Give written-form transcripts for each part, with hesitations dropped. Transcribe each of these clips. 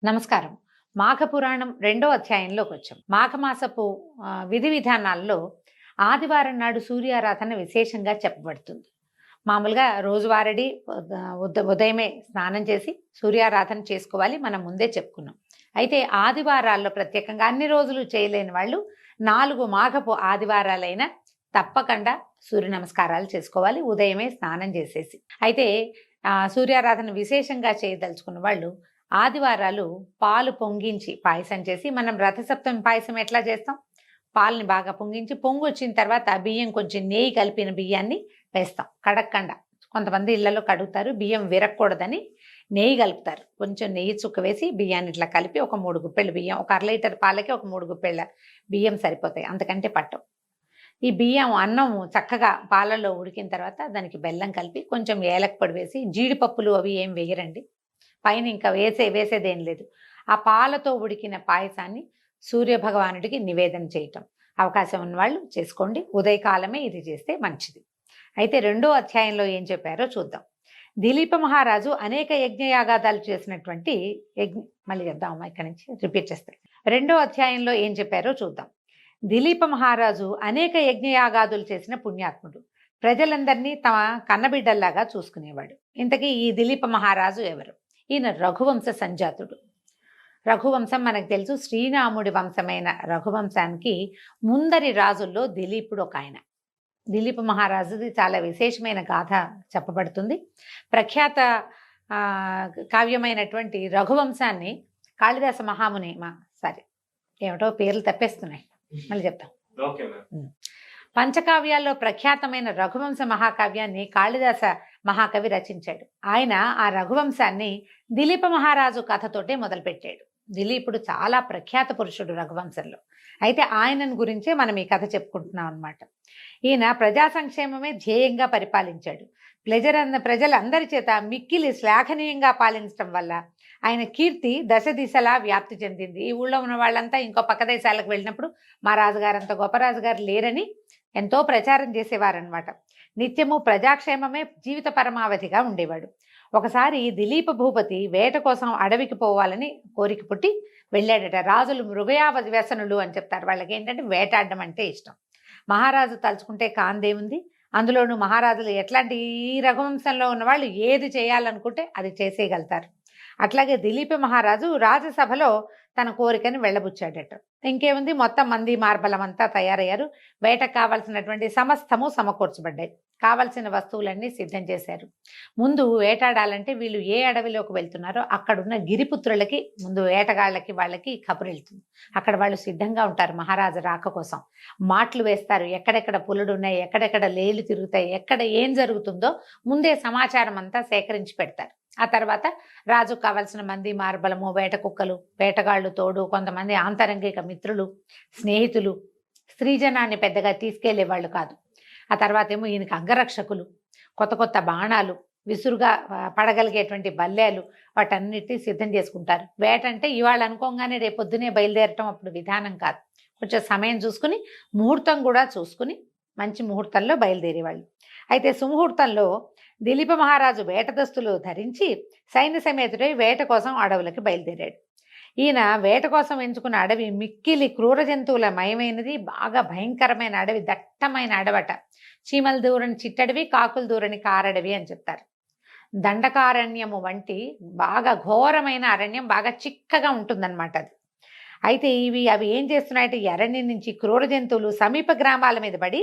నమస్కారం. మాఘపురాణం రెండో అధ్యాయంలోకి వచ్చాం. మాఘమాసపు విధి విధానాల్లో ఆదివారం నాడు సూర్యారాధన విశేషంగా చెప్పబడుతుంది. మామూలుగా రోజువారీ ఉదయమే స్నానం చేసి సూర్యారాధన చేసుకోవాలి, మనం ముందే చెప్పుకున్నాం. అయితే ఆదివారాల్లో ప్రత్యేకంగా అన్ని రోజులు చేయలేని వాళ్ళు 4 మాఘపు ఆదివారాలైన తప్పకుండా సూర్య నమస్కారాలు చేసుకోవాలి ఉదయమే స్నానం చేసేసి. అయితే సూర్యారాధన విశేషంగా చేయదలుచుకున్న వాళ్ళు ఆదివారాలు పాలు పొంగించి పాయసం చేసి, మనం రథసప్తమి పాయసం ఎట్లా చేస్తాం, పాలని బాగా పొంగించి పొంగు వచ్చిన తర్వాత బియ్యం కొంచెం నెయ్యి కలిపిన బియ్యాన్ని వేస్తాం కడక్కండా. కొంతమంది ఇళ్లలో కడుగుతారు, బియ్యం విరగకూడదని నెయ్యి కలుపుతారు. కొంచెం నెయ్యి చుక్క వేసి బియ్యాన్ని ఇట్లా కలిపి ఒక 3 గుప్పెళ్ళ బియ్యం, ఒక 1/2 లీటర్ పాలకి ఒక 3 గుప్పెళ్ళ బియ్యం సరిపోతాయి, అంతకంటే పట్టవు. ఈ బియ్యం అన్నం చక్కగా పాలలో ఉడికిన తర్వాత దానికి బెల్లం కలిపి కొంచెం ఏలక పొడి వేసి, జీడిపప్పులు అవి ఏం వేయరండి, పైన ఇంకా వేసేదేం లేదు. ఆ పాలతో ఉడికిన పాయసాన్ని సూర్యభగవానుడికి నివేదన చేయటం అవకాశం ఉన్నవాళ్ళు చేసుకోండి. ఉదయకాలమే ఇది చేస్తే మంచిది. అయితే రెండో అధ్యాయంలో ఏం చెప్పారో చూద్దాం. దిలీప మహారాజు అనేక యజ్ఞయాగాదాలు చేసినటువంటి మళ్ళీ చెప్దామమ్మా, ఇక్కడి నుంచి రిపీట్ చేస్తే. రెండో అధ్యాయంలో ఏం చెప్పారో చూద్దాం. దిలీప మహారాజు అనేక యజ్ఞయాగాదులు చేసిన పుణ్యాత్ముడు. ప్రజలందరినీ తమ కన్నబిడ్డల్లాగా చూసుకునేవాడు. ఇంతకీ ఈ దిలీప మహారాజు ఎవరు? ఈయన రఘువంశ సంజాతుడు. రఘువంశం మనకు తెలుసు, శ్రీరాముడి వంశమైన రఘువంశానికి ముందరి రాజుల్లో దిలీపుడు ఒక ఆయన. దిలీప మహారాజుది చాలా విశేషమైన గాథ చెప్పబడుతుంది. ప్రఖ్యాత కావ్యమైనటువంటి రఘువంశాన్ని కాళిదాస మహాముని ఏమిటో పేర్లు తప్పేస్తున్నాయి, మళ్ళీ చెప్తాం. పంచకావ్యాల్లో ప్రఖ్యాతమైన రఘువంశ మహాకావ్యాన్ని కాళిదాస మహాకవి రచించాడు. ఆయన ఆ రఘువంశాన్ని దిలీప మహారాజు కథతోటే మొదలుపెట్టాడు. దిలీపుడు చాలా ప్రఖ్యాత పురుషుడు రఘువంశంలో. అయితే ఆయనను గురించే మనం ఈ కథ చెప్పుకుంటున్నాం అన్నమాట. ఈయన ప్రజా సంక్షేమమే ధ్యేయంగా పరిపాలించాడు. ప్రజలందరి చేత మిక్కిలి శ్లాఘనీయంగా పాలించడం వల్ల ఆయన కీర్తి దశ దిశలా వ్యాప్తి చెందింది. ఈ ఊళ్ళో ఉన్న వాళ్ళంతా ఇంకో పక్క దేశాలకు వెళ్ళినప్పుడు మా రాజుగారంత గొప్ప రాజుగారు లేరని ఎంతో ప్రచారం చేసేవారనమాట. నిత్యము ప్రజాక్షేమమే జీవిత పరమావధిగా ఉండేవాడు. ఒకసారి దిలీప భూపతి వేట కోసం అడవికి పోవాలని కోరిక పుట్టి వెళ్ళాడట. రాజులు మృగయావ వ్యసనులు అని చెప్తారు. వాళ్ళకి ఏంటంటే వేటాడడం అంటే ఇష్టం. మహారాజు తలుచుకుంటే కాందేముంది, అందులోనూ మహారాజులు ఎట్లాంటి ఈ రఘువంశంలో ఉన్న వాళ్ళు ఏది చేయాలనుకుంటే అది చేసేయగలుగుతారు. అట్లాగే దిలీప మహారాజు రాజసభలో తన కోరికని వెళ్ళబుచ్చాడట. ఇంకేముంది, మొత్తం మంది మార్బలం అంతా తయారయ్యారు. వేటకు కావాల్సినటువంటి సమస్తము సమకూర్చబడ్డాయి. కావలసిన వస్తువులన్నీ సిద్ధం చేశారు. ముందు వేటాడాలంటే వీళ్ళు ఏ అడవిలోకి వెళ్తున్నారో అక్కడున్న గిరిపుత్రులకి, ముందు వేటగాళ్ళకి వాళ్ళకి కబురు వెళ్తుంది. అక్కడ వాళ్ళు సిద్ధంగా ఉంటారు మహారాజు రాక కోసం. మాటలు వేస్తారు, ఎక్కడెక్కడ పులుడు ఉన్నాయి, ఎక్కడెక్కడ లేళ్ళు తిరుగుతాయి, ఎక్కడ ఏం జరుగుతుందో ముందే సమాచారం అంతా సేకరించి పెడతారు. ఆ తర్వాత రాజుకు కావలసిన మంది మార్బలము, వేట కుక్కలు, వేటగాళ్ళు తోడు, కొంతమంది ఆంతరంగిక మిత్రులు, స్నేహితులు, స్త్రీజనాన్ని పెద్దగా తీసుకెళ్లేవాళ్ళు కాదు. ఆ తర్వాత ఏమో ఈయనకి అంగరక్షకులు, కొత్త కొత్త బాణాలు, విసురుగా పడగలిగేటువంటి బల్లేలు, వాటన్నిటినీ సిద్ధం చేసుకుంటారు. వేట అంటే ఇవాళ అనుకోగానే రేపొద్దునే బయలుదేరటం అప్పుడు విధానం కాదు. కొంచెం సమయం చూసుకుని, ముహూర్తం కూడా చూసుకుని మంచి ముహూర్తంలో బయలుదేరేవాళ్ళు. అయితే సుముహూర్తంలో దిలీప మహారాజు వేట దస్తులు ధరించి సైన్య సమేతుడై వేట కోసం అడవులకి బయలుదేరాడు. ఈయన వేట కోసం ఎంచుకున్న అడవి మిక్కిలి క్రూర జంతువుల మయమైనది, బాగా భయంకరమైన అడవి, దట్టమైన అడవట. చీమలు దూరని చిట్టడవి, కాకులు దూరని కారడవి అని చెప్తారు. దండకారణ్యము వంటి బాగా ఘోరమైన అరణ్యం, బాగా చిక్కగా ఉంటుందన్నమాట అది. అయితే అవి ఏం చేస్తున్నాయంటే, ఈ అరణ్యం నుంచి క్రూర జంతువులు సమీప గ్రామాల మీద పడి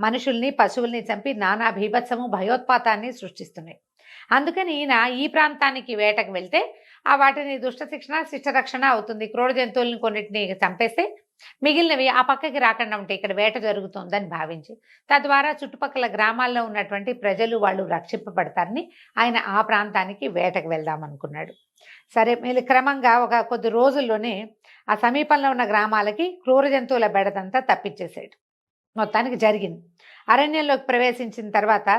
మనుషుల్ని, పశువుల్ని చంపి నానా భీభత్సము, భయోత్పాతాన్ని సృష్టిస్తున్నాయి. అందుకని ఈయన ఈ ప్రాంతానికి వేటకు వెళ్తే వాటిని దుష్ట శిక్షణ, శిష్ట రక్షణ అవుతుంది. క్రూర జంతువుల్ని కొన్నిటిని చంపేస్తే మిగిలినవి ఆ పక్కకి రాకుండా ఉంటాయి, ఇక్కడ వేట జరుగుతుందని భావించి, తద్వారా చుట్టుపక్కల గ్రామాల్లో ఉన్నటువంటి ప్రజలు వాళ్ళు రక్షింపబడతారని ఆయన ఆ ప్రాంతానికి వేటకు వెళ్దామనుకున్నాడు. సరే, మళ్ళీ క్రమంగా ఒక కొద్ది రోజుల్లోనే ఆ సమీపంలో ఉన్న గ్రామాలకి క్రూర జంతువుల బెడదంతా తప్పించేసాడు. మొత్తానికి జరిగింది. అరణ్యంలోకి ప్రవేశించిన తర్వాత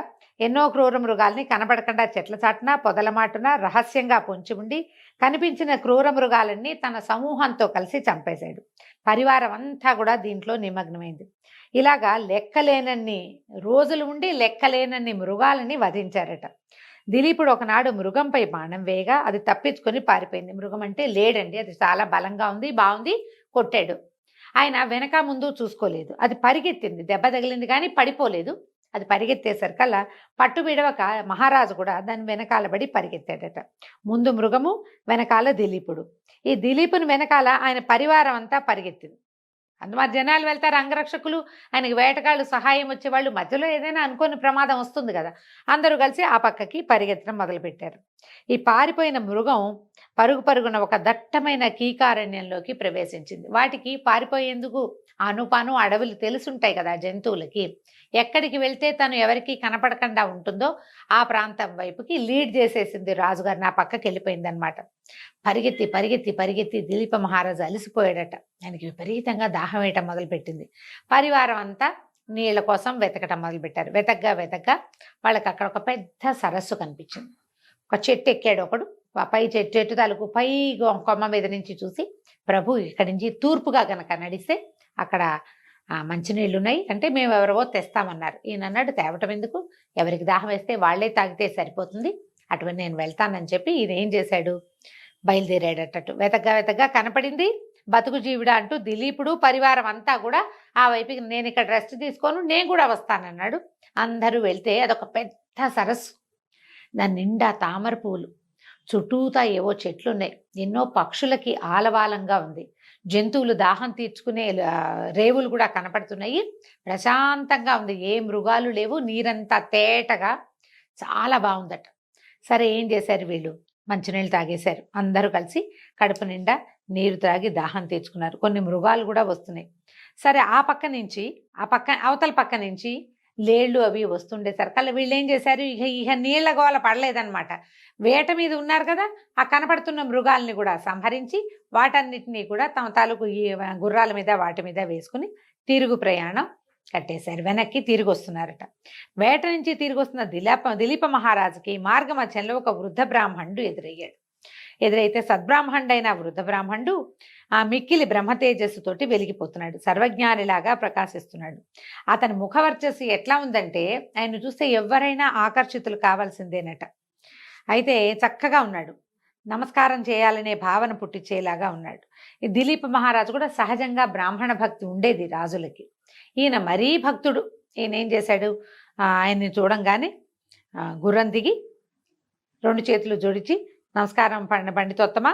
ఎన్నో క్రూర మృగాల్ని కనబడకుండా చెట్ల చాటున, పొదల మాటున రహస్యంగా పొంచి ఉండి కనిపించిన క్రూర మృగాలన్నీ తన సమూహంతో కలిసి చంపేశాడు. పరివారం అంతా కూడా దీంట్లో నిమగ్నమైంది. ఇలాగా లెక్కలేనన్ని రోజులు ఉండి లెక్కలేనన్ని మృగాలని వధించారట. దిలీపుడు ఒకనాడు మృగంపై బాణం వేయగా అది తప్పించుకొని పారిపోయింది. మృగం అంటే లేడండి, అది చాలా బలంగా ఉంది, బాగుంది, కొట్టాడు. ఆయన వెనక ముందు చూసుకోలేదు, అది పరిగెత్తింది, దెబ్బ తగిలింది కానీ పడిపోలేదు. అది పరిగెత్తేసరికల్లా పట్టు విడవక మహారాజు కూడా దాని వెనకాల పడి పరిగెత్తాడట. ముందు మృగము, వెనకాల దిలీపుడు. ఈ దిలీపుని వెనకాల ఆయన పరివారం అంతా పరిగెత్తింది. అందుమారి జనాలు వెళ్తారు, అంగరక్షకులు, ఆయనకి వేటగాళ్ళు సహాయం వచ్చేవాళ్ళు, మధ్యలో ఏదైనా అనుకోని ప్రమాదం వస్తుంది కదా, అందరూ కలిసి ఆ పక్కకి పరిగెత్తడం మొదలుపెట్టారు. ఈ పారిపోయిన మృగం పరుగు పరుగున ఒక దట్టమైన కీకారణ్యంలోకి ప్రవేశించింది. వాటికి పారిపోయేందుకు అనుపాను అడవులు తెలుసుంటాయి కదా జంతువులకి. ఎక్కడికి వెళ్తే తను ఎవరికి కనపడకుండా ఉంటుందో ఆ ప్రాంతం వైపుకి లీడ్ చేసేసింది రాజుగారిని, ఆ పక్కకి వెళ్ళిపోయిందనమాట. పరిగెత్తి పరిగెత్తి పరిగెత్తి దిలీప మహారాజు అలసిపోయాడట. ఆయనకి విపరీతంగా దాహం వేయటం మొదలుపెట్టింది. పరివారం అంతా నీళ్ల కోసం వెతకటం మొదలుపెట్టారు. వెతగ్గా వాళ్ళకి అక్కడ ఒక పెద్ద సరస్సు కనిపించింది. ఒక చెట్టు ఎక్కాడు ఒకడు, పై చెట్టు తాలూకు పై కొమ్మ మీద నుంచి చూసి, ప్రభు ఇక్కడి నుంచి తూర్పుగా గనక నడిస్తే అక్కడ మంచినీళ్ళు ఉన్నాయి అంటే మేము ఎవరవో తెస్తామన్నారు. ఈయన అన్నాడు, తేవటం ఎందుకు, ఎవరికి దాహం వేస్తే వాళ్లే తాగితే సరిపోతుంది, అటువంటి నేను వెళ్తానని చెప్పి ఈయన ఏం చేశాడు, బయలుదేరాడటట్టు. వెతగ్గా కనపడింది. బతుకు జీవుడా అంటూ దిలీపుడు పరివారం అంతా కూడా ఆ వైపుకి, నేను ఇక్కడ రెస్ట్ తీసుకోను, నేను కూడా వస్తానన్నాడు. అందరూ వెళ్తే అదొక పెద్ద సరస్సు, దాని నిండా తామర పువ్వులు, చుట్టూతా ఏవో చెట్లున్నాయి, ఎన్నో పక్షులకి ఆలవాలంగా ఉంది, జంతువులు దాహం తీర్చుకునే రేవులు కూడా కనపడుతున్నాయి, ప్రశాంతంగా ఉంది, ఏ మృగాలు లేవు, నీరంతా తేటగా చాలా బాగుందట. సరే ఏం చేశారు వీళ్ళు, మంచినీళ్ళు తాగేశారు. అందరూ కలిసి కడుపు నిండా నీరు త్రాగి దాహం తీర్చుకున్నారు. కొన్ని మృగాలు కూడా వస్తున్నాయి. సరే ఆ పక్క నుంచి, అవతల పక్క నుంచి లేళ్ళు అవి వస్తుండేసరికల్లా వీళ్ళు ఏం చేశారు, ఇక నీళ్ల గోల పడలేదన్నమాట. వేట మీద ఉన్నారు కదా, ఆ కనపడుతున్న మృగాల్ని కూడా సంహరించి వాటన్నిటినీ కూడా తమ తాలూకు ఈ గుర్రాల మీద వాటి మీద వేసుకుని తిరుగు ప్రయాణం కట్టేశారు. వెనక్కి తిరిగి వస్తున్నారట. వేట నుంచి తిరిగి వస్తున్న దిలీప మహారాజుకి మార్గ మధ్యంలో ఒక వృద్ధ బ్రాహ్మణుడు ఎదురయ్యాడు. ఎదురైతే సద్బ్రాహ్మణుడైన వృద్ధ బ్రాహ్మణుడు ఆ మిక్కిలి బ్రహ్మతేజస్సుతోటి వెలిగిపోతున్నాడు, సర్వజ్ఞానిలాగా ప్రకాశిస్తున్నాడు. అతని ముఖవర్చస్సు ఎట్లా ఉందంటే ఆయన చూస్తే ఎవరైనా ఆకర్షితులు కావాల్సిందేనట. అయితే చక్కగా ఉన్నాడు, నమస్కారం చేయాలనే భావన పుట్టించేలాగా ఉన్నాడు. ఈ దిలీప మహారాజు కూడా సహజంగా బ్రాహ్మణ భక్తి ఉండేది రాజులకి. ఈయన మరీ భక్తుడు. ఈయన ఏం చేశాడు, ఆయన్ని చూడంగానే గుర్రం దిగి 2 చేతులు జోడించి, నమస్కారం పండితోత్తమా,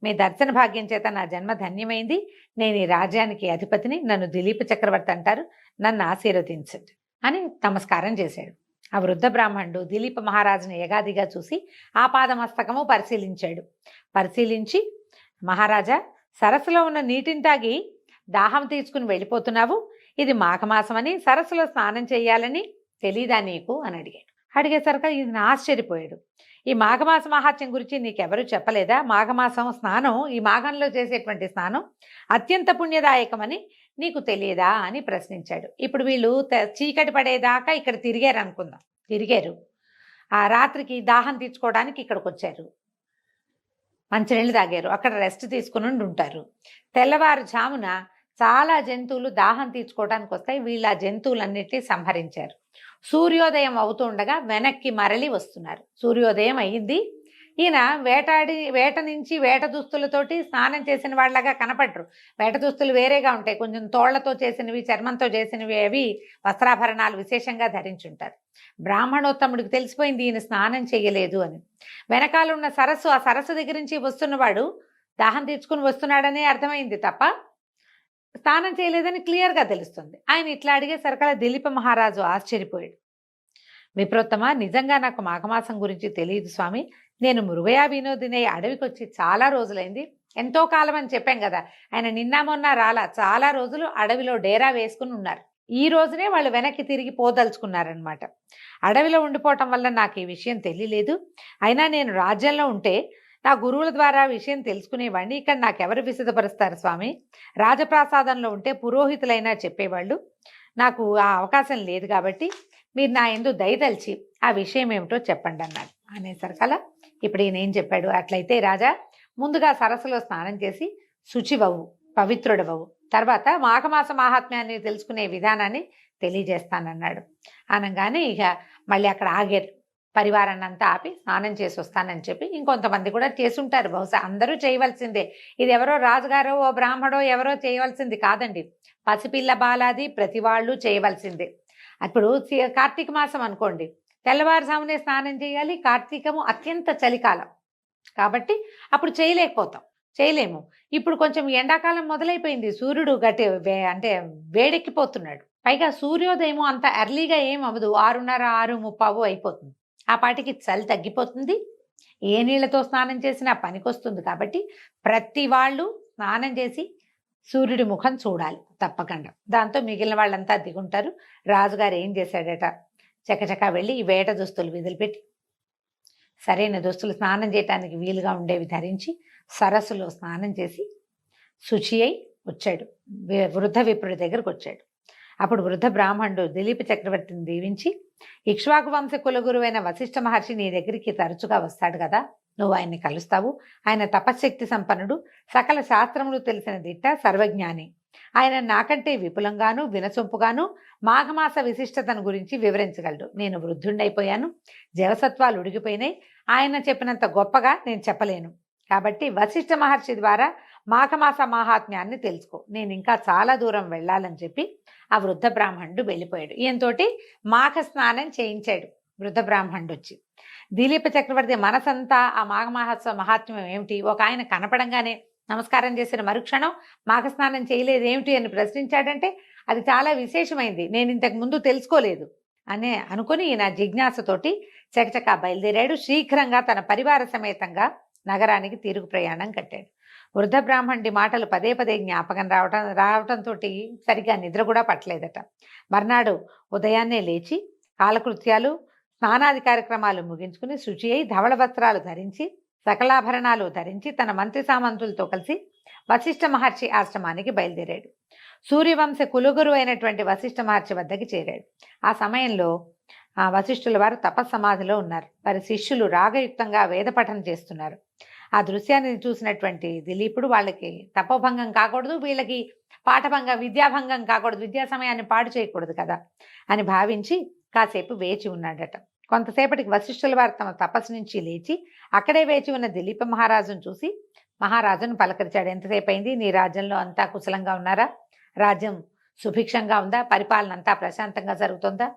మీ దర్శన భాగ్యం చేత నా జన్మ ధన్యమైంది, నేను ఈ రాజ్యానికి అధిపతిని, నన్ను దిలీప చక్రవర్తి అంటారు, నన్ను ఆశీర్వదించండి అని నమస్కారం చేశాడు. ఆ వృద్ధ బ్రాహ్మణుడు దిలీప మహారాజుని యగాదిగా చూసి ఆ పాదమస్తకము పరిశీలించి, మహారాజా, సరస్సులో ఉన్న నీటిని తాగి దాహం తీసుకుని వెళ్ళిపోతున్నావు, ఇది మాఘమాసమని, సరస్సులో స్నానం చేయాలని తెలీదా నీకు అని అడిగాడు. అడిగేసరికి ఇది ఆశ్చర్యపోయాడు. ఈ మాఘమాస మహాత్యం గురించి నీకెవరు చెప్పలేదా, మాఘమాసం స్నానం, ఈ మాఘంలో చేసేటువంటి స్నానం అత్యంత పుణ్యదాయకమని నీకు తెలియదా అని ప్రశ్నించాడు. ఇప్పుడు వీళ్ళు చీకటి పడేదాకా ఇక్కడ తిరిగారు అనుకుందాం, తిరిగారు. ఆ రాత్రికి దాహం తీర్చుకోవడానికి ఇక్కడికి వచ్చారు, మంచినీళ్ళు తాగారు, అక్కడ రెస్ట్ తీసుకుని ఉంటారు. తెల్లవారుజామున చాలా జంతువులు దాహం తీర్చుకోవడానికి వస్తాయి, వీళ్ళు ఆ జంతువులన్నిటినీ సంహరించారు. సూర్యోదయం అవుతుండగా వెనక్కి మరలి వస్తున్నారు. సూర్యోదయం అయ్యింది. ఈయన వేట నుంచి వేట దుస్తులతోటి స్నానం చేసిన వాళ్ళగా కనపడరు. వేట దుస్తులు వేరేగా ఉంటాయి, కొంచెం తోళ్లతో చేసినవి, చర్మంతో చేసినవి, అవి వస్త్రాభరణాలు విశేషంగా ధరించుంటారు. బ్రాహ్మణోత్తముడికి తెలిసిపోయింది ఈయన స్నానం చేయలేదు అని. వెనకాలన్న సరస్సు, ఆ సరస్సు దగ్గర నుంచి వస్తున్నవాడు దాహం తీర్చుకుని వస్తున్నాడనే అర్థమైంది తప్ప స్నానం చేయలేదని క్లియర్గా తెలుస్తుంది. ఆయన ఇట్లా అడిగేసరికల్లా దిలీప మహారాజు ఆశ్చర్యపోయాడు. విప్రోత్తమ, నిజంగా నాకు మాఘమాసం గురించి తెలియదు స్వామి, నేను మృగయా వినోదిని అడవికి వచ్చి చాలా రోజులైంది, ఎంతో కాలం అని చెప్పాం కదా, ఆయన నిన్న మొన్న రాలా, చాలా రోజులు అడవిలో డేరా వేసుకుని ఉన్నారు. ఈ రోజునే వాళ్ళు వెనక్కి తిరిగి పోదలుచుకున్నారనమాట. అడవిలో ఉండిపోవటం వల్ల నాకు ఈ విషయం తెలియలేదు. అయినా నేను రాజ్యంలో ఉంటే నా గురువుల ద్వారా విషయం తెలుసుకునేవాడిని, ఇక్కడ నాకెవరు విశదపరుస్తారు స్వామి, రాజప్రాసాదంలో ఉంటే పురోహితులైనా చెప్పేవాళ్ళు, నాకు ఆ అవకాశం లేదు కాబట్టి మీరు నా యందు దయతలిచి ఆ విషయం ఏమిటో చెప్పండి అన్నాడు. అనేసరికల్లా ఇప్పుడు ఈయన ఏం చెప్పాడు, అట్లయితే రాజా, ముందుగా సరస్సులో స్నానం చేసి శుచివవు, పవిత్రుడవవు, తర్వాత మాఘమాస మహాత్మ్యాన్ని తెలుసుకునే విధానాన్ని తెలియజేస్తానన్నాడు. అనగానే ఇక మళ్ళీ అక్కడ ఆగారు. పరివారాన్ని అంతా ఆపి స్నానం చేసి వస్తానని చెప్పి ఇంకొంతమంది కూడా చేసుంటారు. బహుశా అందరూ చేయవలసిందే. ఇది ఎవరో రాజుగారో ఓ బ్రాహ్మడో ఎవరో చేయవలసింది కాదండి. పసిపిల్ల బాలాది ప్రతి వాళ్ళు చేయవలసిందే. ఇప్పుడు కార్తీక మాసం అనుకోండి, తెల్లవారుజామునే స్నానం చేయాలి. కార్తీకము అత్యంత చలికాలం కాబట్టి అప్పుడు చేయలేము. ఇప్పుడు కొంచెం ఎండాకాలం మొదలైపోయింది. సూర్యుడు అంటే వేడెక్కిపోతున్నాడు. పైగా సూర్యోదయం అంత ఎర్లీగా ఏం అవ్వదు. 6:30, 6:30 అయిపోతుంది. ఆ పాటికి చలి తగ్గిపోతుంది. ఏ నీళ్లతో స్నానం చేసినా పనికొస్తుంది కాబట్టి ప్రతి వాళ్ళు స్నానం చేసి సూర్యుడి ముఖం చూడాలి తప్పకుండా. దాంతో మిగిలిన వాళ్ళంతా దిగుంటారు. రాజుగారు ఏం చేశాడట, చకచకా వెళ్ళి ఈ వేట దుస్తులు విదిలిపెట్టి సరైన దుస్తులు స్నానం చేయటానికి వీలుగా ఉండేవి ధరించి సరస్సులో స్నానం చేసి శుచి అయి వచ్చాడు. వృద్ధ విప్రుడి దగ్గరకు వచ్చాడు. అప్పుడు వృద్ధ బ్రాహ్మణుడు దిలీప చక్రవర్తిని దీవించి, ఇక్ష్వాకు వంశ కులగురువైన వశిష్ఠ మహర్షి నీ దగ్గరికి తరచుగా వస్తాడు కదా, నువ్వు ఆయన్ని కలుస్తావు. ఆయన తపశ్శక్తి సంపన్నుడు, సకల శాస్త్రములు తెలిసిన దిట్ట, సర్వజ్ఞాని. ఆయన నాకంటే విపులంగాను వినసొంపుగాను మాఘమాస విశిష్టతను గురించి వివరించగలడు. నేను వృద్ధుండైపోయాను, జవసత్వాలు ఉడిగిపోయినాయి. ఆయన చెప్పినంత గొప్పగా నేను చెప్పలేను. కాబట్టి వశిష్ఠ మహర్షి ద్వారా మాఘమాస మహాత్మ్యాన్ని తెలుసుకో. నేను ఇంకా చాలా దూరం వెళ్ళాలని చెప్పి ఆ వృద్ధ బ్రాహ్మణుడు వెళ్ళిపోయాడు. ఈయనతోటి మాఘ స్నానం చేయించాడు వృద్ధ బ్రాహ్మణుడు వచ్చి. దిలీప చక్రవర్తి మనసంతా ఆ మాఘమాస మహాత్మ్యం ఏమిటి, ఒక ఆయన కనపడంగానే నమస్కారం చేసిన మరుక్షణం మాఘస్నానం చేయలేదేమిటి అని ప్రశ్నించాడంటే అది చాలా విశేషమైంది, నేను ఇంతకు ముందు తెలుసుకోలేదు అనే అనుకుని ఈయన జిజ్ఞాసతోటి చకచకా బయలుదేరాడు. శీఘ్రంగా తన పరివార సమేతంగా నగరానికి తిరుగు ప్రయాణం కట్టాడు. వృద్ధ బ్రాహ్మణుడి మాటలు పదే పదే జ్ఞాపకం రావటంతో సరిగ్గా నిద్ర కూడా పట్టలేదట. మర్నాడు ఉదయాన్నే లేచి కాలకృత్యాలు స్నానాది కార్యక్రమాలు ముగించుకుని శుచి అయి ధవళ వస్త్రాలు ధరించి సకలాభరణాలు ధరించి తన మంత్రి సామంతులతో కలిసి వశిష్ఠ మహర్షి ఆశ్రమానికి బయలుదేరాడు. సూర్యవంశ కులగురు అయినటువంటి వశిష్ఠ మహర్షి వద్దకి చేరాడు. ఆ సమయంలో వశిష్ఠుల వారు తపస్సమాధిలో ఉన్నారు. వారి శిష్యులు రాగయుక్తంగా వేద పఠనం చేస్తున్నారు. ఆ దృశ్యాన్ని చూసినటువంటి దిలీపుడు వాళ్ళకి తపోభంగం కాకూడదు, వీళ్ళకి పాఠభంగం విద్యాభంగం కాకూడదు, విద్యా సమయాన్ని పాడు చేయకూడదు కదా అని భావించి కాసేపు వేచి ఉన్నాడట. కొంతసేపటికి వశిష్ఠుల వారు తమ తపస్సు నుంచి లేచి అక్కడే వేచి ఉన్న దిలీప మహారాజును చూసి మహారాజును పలకరించాడు. ఎంతసేపు అయింది, నీ రాజ్యంలో అంతా కుశలంగా ఉన్నారా, రాజ్యం సుభిక్షంగా ఉందా, పరిపాలన అంతా ప్రశాంతంగా జరుగుతుందా,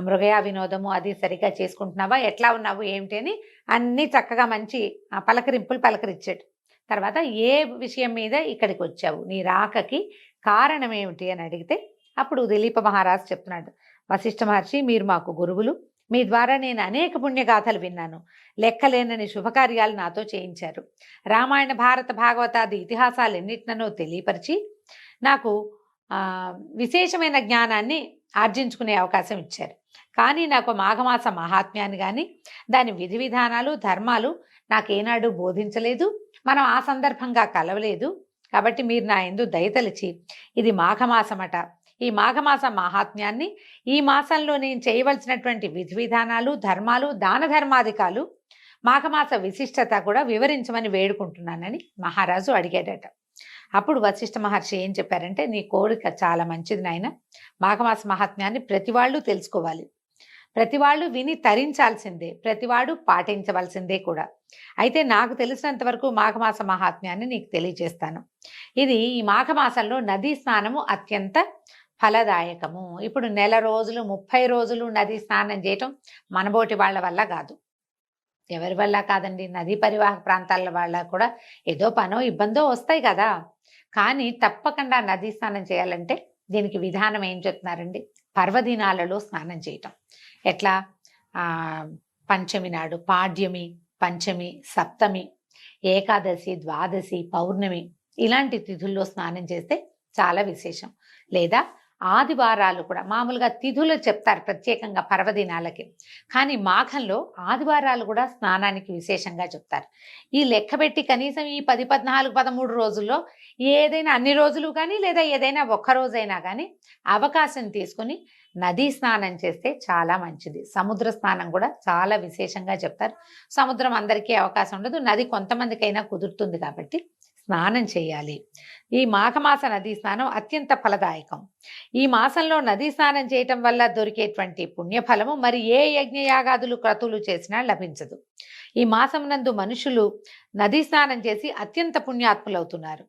మృగయా వినోదము అది సరిగా చేసుకుంటున్నావా, ఎట్లా ఉన్నావు ఏమిటి అని అన్నీ చక్కగా మంచి పలకరింపులు పలకరించాడు. తర్వాత ఏ విషయం మీద ఇక్కడికి వచ్చావు, నీ రాకకి కారణం ఏమిటి అని అడిగితే అప్పుడు దిలీప మహారాజు చెప్తున్నాడు, వశిష్ఠ మహర్షి మీరు మాకు గురువులు, మీ ద్వారా నేను అనేక పుణ్యగాథలు విన్నాను, లెక్కలేనని శుభకార్యాలు నాతో చేయించారు. రామాయణ భారత భాగవతాది ఇతిహాసాలు ఎన్నిటినో తెలియపరిచి నాకు విశేషమైన జ్ఞానాన్ని ఆర్జించుకునే అవకాశం ఇచ్చారు. కానీ నాకు మాఘమాస మహాత్మ్యాన్ని కానీ దాని విధి విధానాలు ధర్మాలు నాకేనాడు బోధించలేదు, మనం ఆ సందర్భంగా కలవలేదు. కాబట్టి మీరు నా యందు దయతలిచి ఇది మాఘమాసమట, ఈ మాఘమాస మహాత్మ్యాన్ని, ఈ మాసంలో నేను చేయవలసినటువంటి విధి విధానాలు ధర్మాలు దాన ధర్మాధికాలు మాఘమాస విశిష్టత కూడా వివరించమని వేడుకుంటున్నానని మహారాజు అడిగాడట. అప్పుడు వశిష్ఠ మహర్షి ఏం చెప్పారంటే, నీ కోరిక చాలా మంచిది నాయన, మాఘమాస మహాత్మ్యాన్ని ప్రతి వాళ్ళు తెలుసుకోవాలి, ప్రతి వాళ్ళు విని తరించాల్సిందే, ప్రతివాడు పాటించవలసిందే కూడా. అయితే నాకు తెలిసినంత వరకు మాఘమాస మహాత్మ్యాన్ని నీకు తెలియజేస్తాను. ఇది ఈ మాఘమాసంలో నదీ స్నానము అత్యంత ఫలదాయకము. ఇప్పుడు నెల రోజులు 30 రోజులు నదీ స్నానం చేయటం మనబోటి వాళ్ళ వల్ల కాదు, ఎవరి వల్ల కాదండి, నదీ పరివాహక ప్రాంతాల వాళ్ళ కూడా ఏదో పనో ఇబ్బందో వస్తాయి కదా. కానీ తప్పకుండా నదీ స్నానం చేయాలంటే దీనికి విధానం ఏం చెప్తున్నారండి, పర్వదినాలలో స్నానం చేయటం. ఎట్లా, పంచమి నాడు, పాడ్యమి, పంచమి, సప్తమి, ఏకాదశి, ద్వాదశి, పౌర్ణమి ఇలాంటి తిథుల్లో స్నానం చేస్తే చాలా విశేషం. లేదా ఆదివారాలు కూడా, మామూలుగా తిథులు చెప్తారు ప్రత్యేకంగా పర్వదినాలకి, కానీ మాఘంలో ఆదివారాలు కూడా స్నానానికి విశేషంగా చెప్తారు. ఈ లెక్క పెట్టి కనీసం ఈ 10, 14, 13 రోజుల్లో ఏదైనా అన్ని రోజులు కానీ లేదా ఏదైనా ఒక్క రోజైనా కానీ అవకాశం తీసుకుని నదీ స్నానం చేస్తే చాలా మంచిది. సముద్ర స్నానం కూడా చాలా విశేషంగా చెప్తారు. సముద్రం అందరికీ అవకాశం ఉండదు, నది కొంతమందికైనా కుదురుతుంది కాబట్టి స్నానం చేయాలి. ఈ మాఘమాస నదీ స్నానం అత్యంత ఫలదాయకం. ఈ మాసంలో నదీ స్నానం చేయటం వల్ల దొరికేటువంటి పుణ్యఫలము మరి ఏ యజ్ఞయాగాదులు క్రతువులు చేసినా లభించదు. ఈ మాసమునందు మనుషులు నదీ స్నానం చేసి అత్యంత పుణ్యాత్ములవుతున్నారు.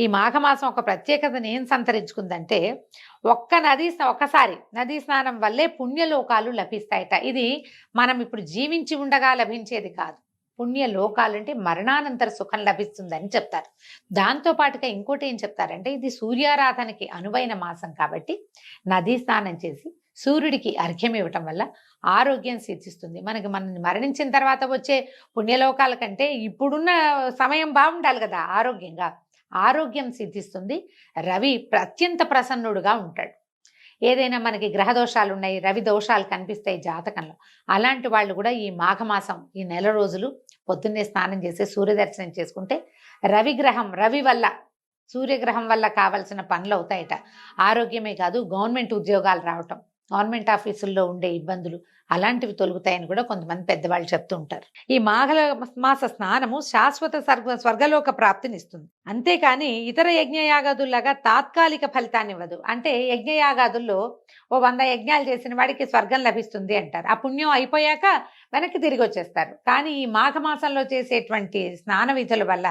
ఈ మాఘమాసం ఒక ప్రత్యేకతను ఏం సంతరించుకుందంటే ఒక్కసారి నదీ స్నానం వల్లే పుణ్యలోకాలు లభిస్తాయట. ఇది మనం ఇప్పుడు జీవించి ఉండగా లభించేది కాదు. పుణ్యలోకాలు అంటే మరణానంతర సుఖం లభిస్తుందని చెప్తారు. దాంతో పాటుగా ఇంకోటి ఏం చెప్తారంటే ఇది సూర్యారాధనకి అనువైన మాసం కాబట్టి నదీ స్నానం చేసి సూర్యుడికి అర్ఘ్యం ఇవ్వటం వల్ల ఆరోగ్యం సిద్ధిస్తుంది. మనం మరణించిన తర్వాత వచ్చే పుణ్యలోకాల కంటే ఇప్పుడున్న సమయం బాగుండాలి కదా, ఆరోగ్యం సిద్ధిస్తుంది. రవి అత్యంత ప్రసన్నుడుగా ఉంటాడు. ఏదైనా మనకి గ్రహ దోషాలు ఉన్నాయి, రవి దోషాలు కనిపిస్తాయి జాతకంలో, అలాంటి వాళ్ళు కూడా ఈ మాఘమాసం ఈ నెల రోజులు పొద్దున్నే స్నానం చేసి సూర్య దర్శనం చేసుకుంటే రవి వల్ల సూర్యగ్రహం వల్ల కావలసిన పనులు అవుతాయట. ఆరోగ్యమే కాదు, గవర్నమెంట్ ఉద్యోగాలు రావటం, గవర్నమెంట్ ఆఫీసుల్లో ఉండే ఇబ్బందులు అలాంటివి తొలుగుతాయని కూడా కొంతమంది పెద్దవాళ్ళు చెప్తూ ఉంటారు. ఈ మాఘమాస స్నానము శాశ్వత స్వర్గలోక ప్రాప్తినిస్తుంది. అంతేకాని ఇతర యజ్ఞయాగాదుల్లాగా తాత్కాలిక ఫలితాన్ని ఇవ్వదు. అంటే యజ్ఞయాగాదుల్లో 100 యజ్ఞాలు చేసిన వాడికి స్వర్గం లభిస్తుంది అంటారు. ఆ పుణ్యం అయిపోయాక వెనక్కి తిరిగి వచ్చేస్తారు. కానీ ఈ మాఘమాసంలో చేసేటువంటి స్నాన విధుల వల్ల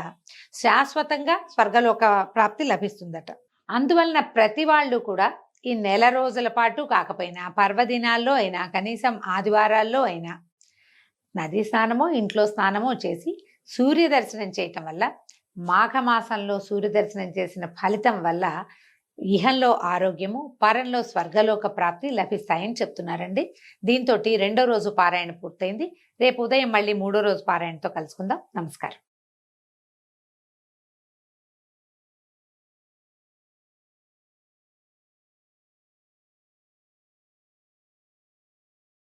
శాశ్వతంగా స్వర్గలోక ప్రాప్తి లభిస్తుందట. అందువలన ప్రతి వాళ్ళు కూడా ఈ నెల రోజుల పాటు కాకపోయినా పర్వదినాల్లో అయినా కనీసం ఆదివారాల్లో అయినా నదీ స్నానమో ఇంట్లో స్నానమో చేసి సూర్య దర్శనం చేయటం వల్ల మాఘమాసంలో సూర్య దర్శనం చేసిన ఫలితం వల్ల ఇహంలో ఆరోగ్యము, పరంలో స్వర్గలోక ప్రాప్తి లభిస్తాయని చెప్తున్నారండి. దీంతో 2వ రోజు పారాయణ పూర్తయింది. రేపు ఉదయం మళ్ళీ 3వ రోజు పారాయణతో కలుసుకుందాం. నమస్కారం.